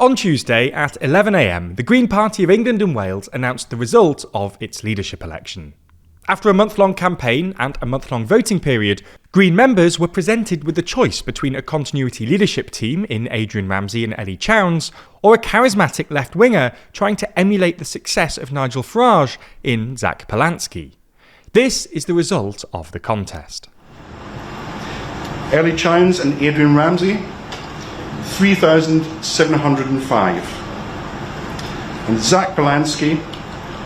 On Tuesday at 11 a.m, the Green Party of England and Wales announced the result of its leadership election. After a month-long campaign and a month-long voting period, Green members were presented with the choice between a continuity leadership team in Adrian Ramsey and Ellie Chowns, or a charismatic left-winger trying to emulate the success of Nigel Farage in Zach Polanski. This is the result of the contest. Ellie Chowns and Adrian Ramsey, 3,705. And Zach Polanski,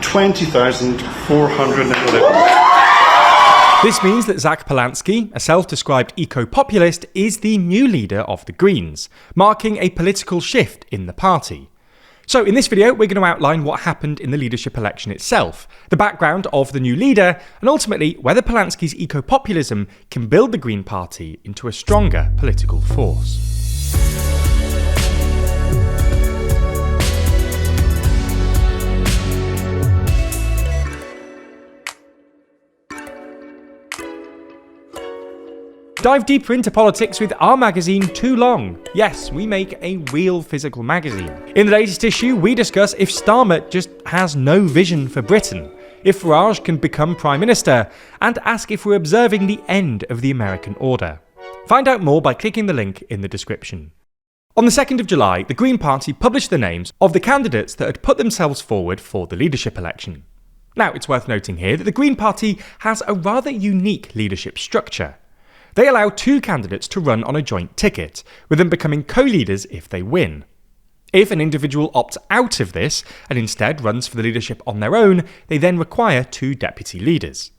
20,411. This means that Zach Polanski, a self-described eco-populist, is the new leader of the Greens, marking a political shift in the party. So in this video, we're going to outline what happened in the leadership election itself, the background of the new leader, and ultimately whether Polanski's eco-populism can build the Green Party into a stronger political force. Dive deeper into politics with our magazine Too Long. Yes, we make a real physical magazine. In the latest issue, we discuss if Starmer just has no vision for Britain, if Farage can become Prime Minister, and ask if we're observing the end of the American order. Find out more by clicking the link in the description. On the 2nd of July, the Green Party published the names of the candidates that had put themselves forward for the leadership election. Now, it's worth noting here that the Green Party has a rather unique leadership structure. They allow two candidates to run on a joint ticket, with them becoming co-leaders if they win. If an individual opts out of this and instead runs for the leadership on their own, they then require two deputy leaders.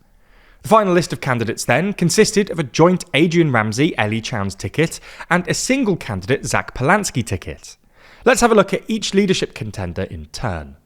The final list of candidates then consisted of a joint Adrian Ramsey-Ellie Chowns ticket and a single candidate Zach Polanski ticket. Let's have a look at each leadership contender in turn.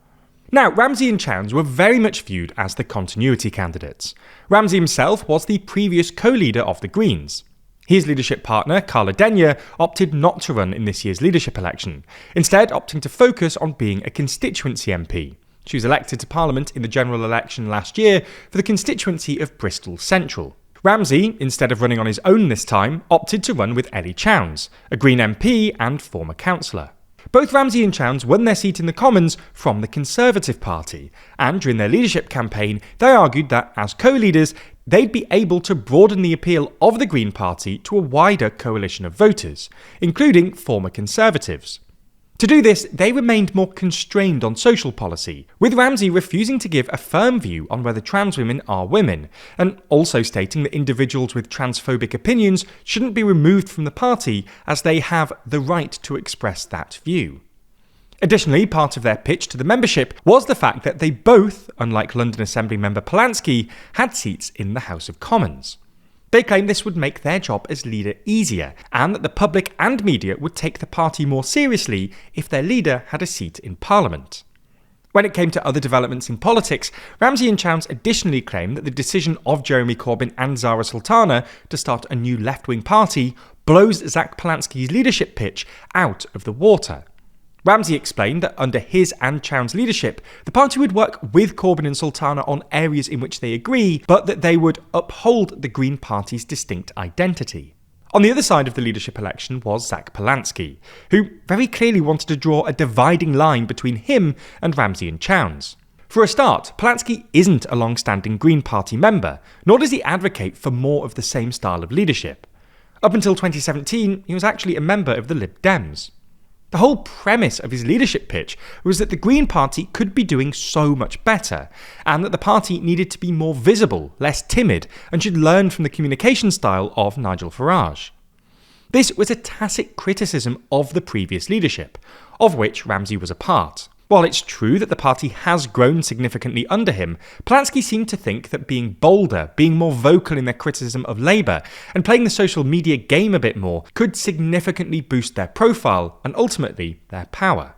Now, Ramsey and Chowns were very much viewed as the continuity candidates. Ramsey himself was the previous co-leader of the Greens. His leadership partner, Carla Denyer, opted not to run in this year's leadership election, instead opting to focus on being a constituency MP. She was elected to Parliament in the general election last year for the constituency of Bristol Central. Ramsey, instead of running on his own this time, opted to run with Ellie Chowns, a Green MP and former councillor. Both Ramsey and Chowns won their seat in the Commons from the Conservative Party, and during their leadership campaign, they argued that, as co-leaders, they'd be able to broaden the appeal of the Green Party to a wider coalition of voters, including former Conservatives. To do this, they remained more constrained on social policy, with Ramsey refusing to give a firm view on whether trans women are women, and also stating that individuals with transphobic opinions shouldn't be removed from the party as they have the right to express that view. Additionally, part of their pitch to the membership was the fact that they both, unlike London Assembly member Polanski, had seats in the House of Commons. They claimed this would make their job as leader easier, and that the public and media would take the party more seriously if their leader had a seat in Parliament. When it came to other developments in politics, Ramsey and Chowns additionally claimed that the decision of Jeremy Corbyn and Zara Sultana to start a new left-wing party blows Zach Polanski's leadership pitch out of the water. Ramsey explained that under his and Chowns' leadership, the party would work with Corbyn and Sultana on areas in which they agree, but that they would uphold the Green Party's distinct identity. On the other side of the leadership election was Zach Polanski, who very clearly wanted to draw a dividing line between him and Ramsey and Chowns. For a start, Polanski isn't a long-standing Green Party member, nor does he advocate for more of the same style of leadership. Up until 2017, he was actually a member of the Lib Dems. The whole premise of his leadership pitch was that the Green Party could be doing so much better, and that the party needed to be more visible, less timid, and should learn from the communication style of Nigel Farage. This was a tacit criticism of the previous leadership, of which Ramsey was a part. While it's true that the party has grown significantly under him, Polanski seemed to think that being bolder, being more vocal in their criticism of Labour, and playing the social media game a bit more could significantly boost their profile and ultimately their power.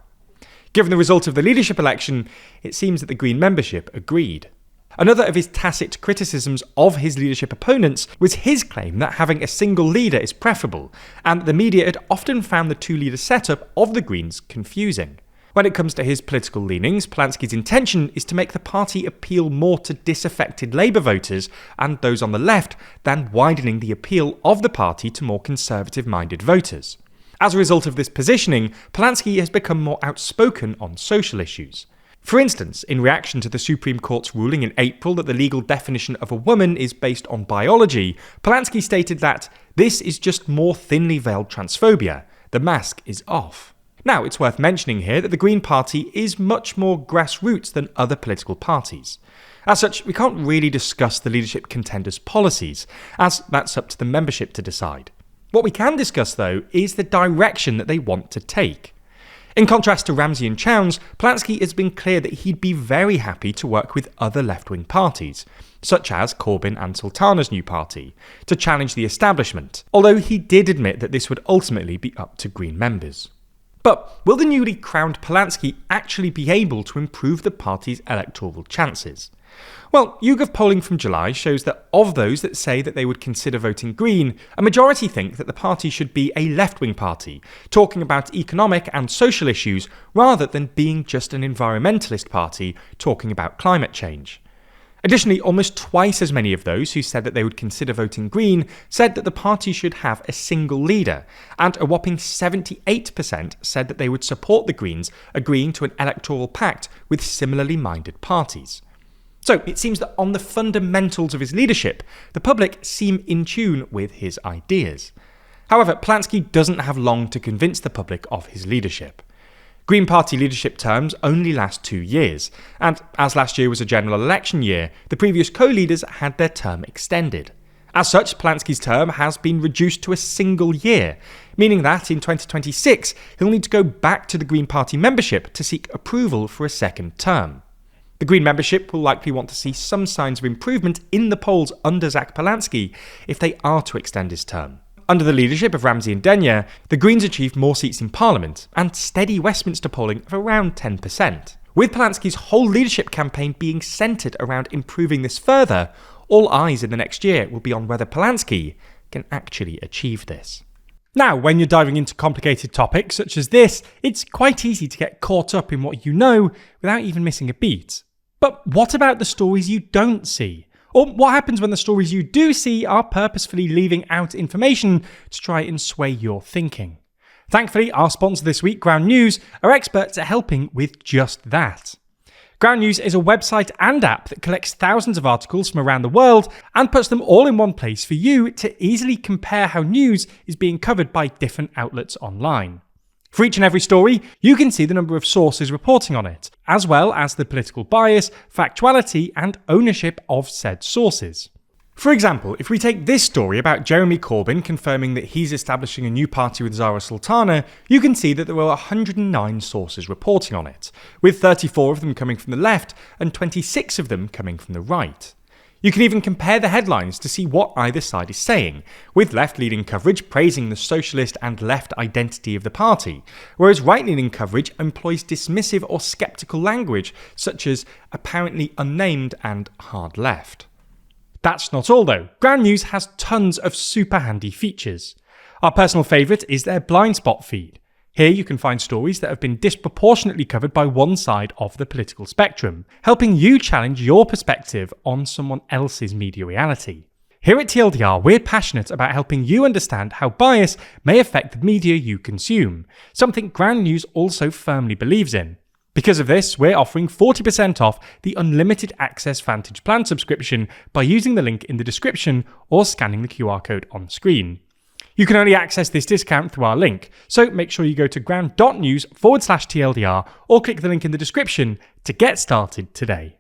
Given the result of the leadership election, it seems that the Green membership agreed. Another of his tacit criticisms of his leadership opponents was his claim that having a single leader is preferable, and that the media had often found the two-leader setup of the Greens confusing. When it comes to his political leanings, Polanski's intention is to make the party appeal more to disaffected Labour voters and those on the left than widening the appeal of the party to more conservative-minded voters. As a result of this positioning, Polanski has become more outspoken on social issues. For instance, in reaction to the Supreme Court's ruling in April that the legal definition of a woman is based on biology, Polanski stated that this is just more thinly veiled transphobia. The mask is off. Now, it's worth mentioning here that the Green Party is much more grassroots than other political parties. As such, we can't really discuss the leadership contenders' policies, as that's up to the membership to decide. What we can discuss, though, is the direction that they want to take. In contrast to Ramsay and Chowns, Polanski has been clear that he'd be very happy to work with other left-wing parties, such as Corbyn and Sultana's new party, to challenge the establishment, although he did admit that this would ultimately be up to Green members. But will the newly crowned Polanski actually be able to improve the party's electoral chances? Well, YouGov polling from July shows that of those that say that they would consider voting Green, a majority think that the party should be a left-wing party, talking about economic and social issues rather than being just an environmentalist party talking about climate change. Additionally, almost twice as many of those who said that they would consider voting Green said that the party should have a single leader, and a whopping 78% said that they would support the Greens agreeing to an electoral pact with similarly minded parties. So it seems that on the fundamentals of his leadership, the public seem in tune with his ideas. However, Polanski doesn't have long to convince the public of his leadership. Green Party leadership terms only last 2 years, and as last year was a general election year, the previous co-leaders had their term extended. As such, Polanski's term has been reduced to a single year, meaning that in 2026 he'll need to go back to the Green Party membership to seek approval for a second term. The Green membership will likely want to see some signs of improvement in the polls under Zach Polanski if they are to extend his term. Under the leadership of Ramsay and Denyer, the Greens achieved more seats in Parliament and steady Westminster polling of around 10%. With Polanski's whole leadership campaign being centred around improving this further, all eyes in the next year will be on whether Polanski can actually achieve this. Now, when you're diving into complicated topics such as this, it's quite easy to get caught up in what you know without even missing a beat. But what about the stories you don't see? Or what happens when the stories you do see are purposefully leaving out information to try and sway your thinking? Thankfully, our sponsor this week, Ground News, are experts at helping with just that. Ground News is a website and app that collects thousands of articles from around the world and puts them all in one place for you to easily compare how news is being covered by different outlets online. For each and every story, you can see the number of sources reporting on it, as well as the political bias, factuality, and ownership of said sources. For example, if we take this story about Jeremy Corbyn confirming that he's establishing a new party with Zara Sultana, you can see that there were 109 sources reporting on it, with 34 of them coming from the left and 26 of them coming from the right. You can even compare the headlines to see what either side is saying, with left-leaning coverage praising the socialist and left identity of the party, whereas right-leaning coverage employs dismissive or sceptical language such as apparently unnamed and hard left. That's not all though. Ground News has tons of super handy features. Our personal favourite is their blind spot feed. Here you can find stories that have been disproportionately covered by one side of the political spectrum, helping you challenge your perspective on someone else's media reality. Here at TLDR, we're passionate about helping you understand how bias may affect the media you consume, something Ground News also firmly believes in. Because of this, we're offering 40% off the unlimited access Vantage Plan subscription by using the link in the description or scanning the QR code on screen. You can only access this discount through our link, so make sure you go to ground.news/TLDR or click the link in the description to get started today.